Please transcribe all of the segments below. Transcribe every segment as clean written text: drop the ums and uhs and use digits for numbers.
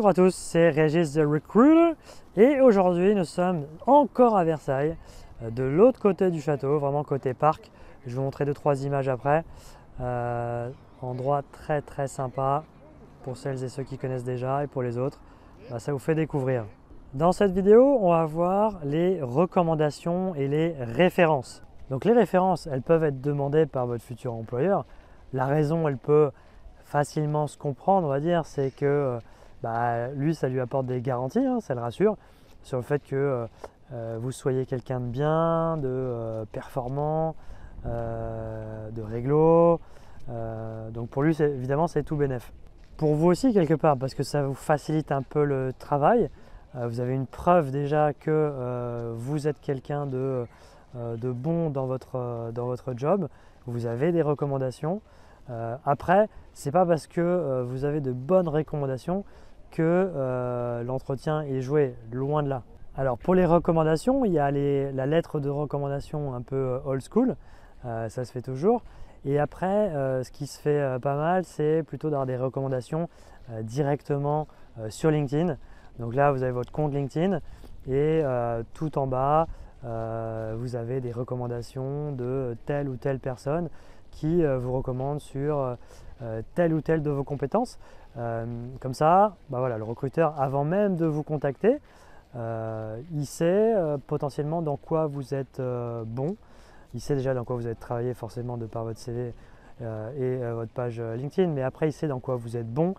Bonjour à tous, c'est Régis the Recruiter et aujourd'hui nous sommes encore à Versailles, de l'autre côté du château, vraiment côté parc. Je vais vous montrer 2-3 images après. Endroit très sympa pour celles et ceux qui connaissent déjà et pour les autres, ça vous fait découvrir. Dans cette vidéo, on va voir les recommandations et les références. Donc les références, elles peuvent être demandées par votre futur employeur. La raison, elle peut facilement se comprendre, on va dire, c'est que lui, ça lui apporte des garanties, ça le rassure, sur le fait que vous soyez quelqu'un de bien, de performant, de réglo. Donc pour lui, évidemment, c'est tout bénef. Pour vous aussi, quelque part, parce que ça vous facilite un peu le travail. Vous avez une preuve déjà que vous êtes quelqu'un de bon dans votre job. Vous avez des recommandations. Après, c'est pas parce que vous avez de bonnes recommandations que l'entretien est joué, loin de là. Alors pour les recommandations, il y a la lettre de recommandation un peu old school, ça se fait toujours. Et après, ce qui se fait pas mal, c'est plutôt d'avoir des recommandations directement sur LinkedIn. Donc là, vous avez votre compte LinkedIn et tout en bas, vous avez des recommandations de telle ou telle personne qui vous recommande sur telle ou telle de vos compétences. Comme ça, voilà, le recruteur, avant même de vous contacter, il sait potentiellement dans quoi vous êtes bon. Il sait déjà dans quoi vous avez travaillé forcément de par votre CV et votre page LinkedIn, mais après il sait dans quoi vous êtes bon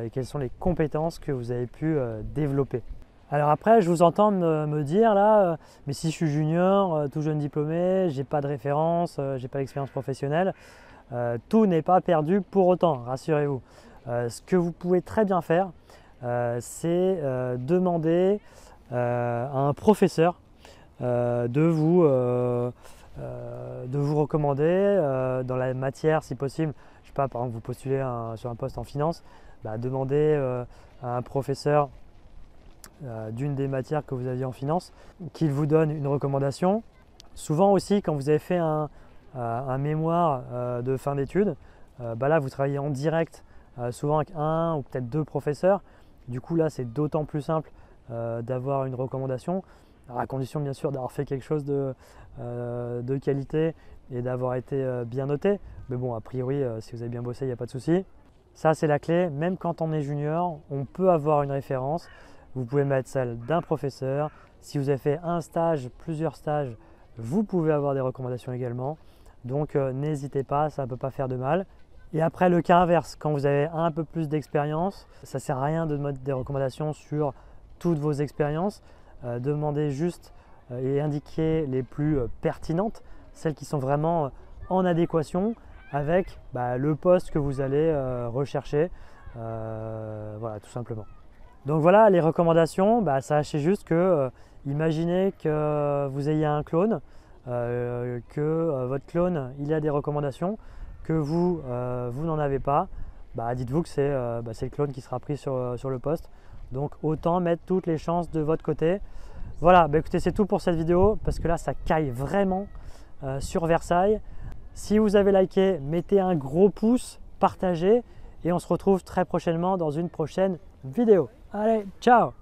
et quelles sont les compétences que vous avez pu développer. Alors après, je vous entends me dire là, mais si je suis junior, tout jeune diplômé, j'ai pas de référence, j'ai pas d'expérience professionnelle, tout n'est pas perdu pour autant, rassurez-vous. Ce que vous pouvez très bien faire, c'est demander à un professeur de vous recommander dans la matière si possible. Je sais pas, par exemple, vous postulez sur un poste en finance, demandez à un professeur d'une des matières que vous aviez en finance, qu'il vous donne une recommandation. Souvent aussi, quand vous avez fait un mémoire de fin d'études, là vous travaillez en direct, souvent avec un ou peut-être deux professeurs. Du coup là, c'est d'autant plus simple d'avoir une recommandation, à condition bien sûr d'avoir fait quelque chose de qualité et d'avoir été bien noté. Mais bon, a priori, si vous avez bien bossé, il n'y a pas de souci. Ça, c'est la clé. Même quand on est junior, on peut avoir une référence. Vous pouvez mettre celle d'un professeur. Si vous avez fait un stage, plusieurs stages, vous pouvez avoir des recommandations également. Donc n'hésitez pas, ça ne peut pas faire de mal. Et après, le cas inverse, quand vous avez un peu plus d'expérience, ça ne sert à rien de mettre des recommandations sur toutes vos expériences. Demandez juste et indiquez les plus pertinentes, celles qui sont vraiment en adéquation avec le poste que vous allez rechercher. Voilà, tout simplement. Donc voilà, les recommandations, sachez juste que imaginez que vous ayez un clone, que votre clone il a des recommandations, que vous n'en avez pas, dites-vous que c'est le clone qui sera pris sur le poste. Donc autant mettre toutes les chances de votre côté. Voilà, écoutez, c'est tout pour cette vidéo parce que là ça caille vraiment sur Versailles. Si vous avez liké, mettez un gros pouce, partagez et on se retrouve très prochainement dans une prochaine vidéo. Allez, ciao!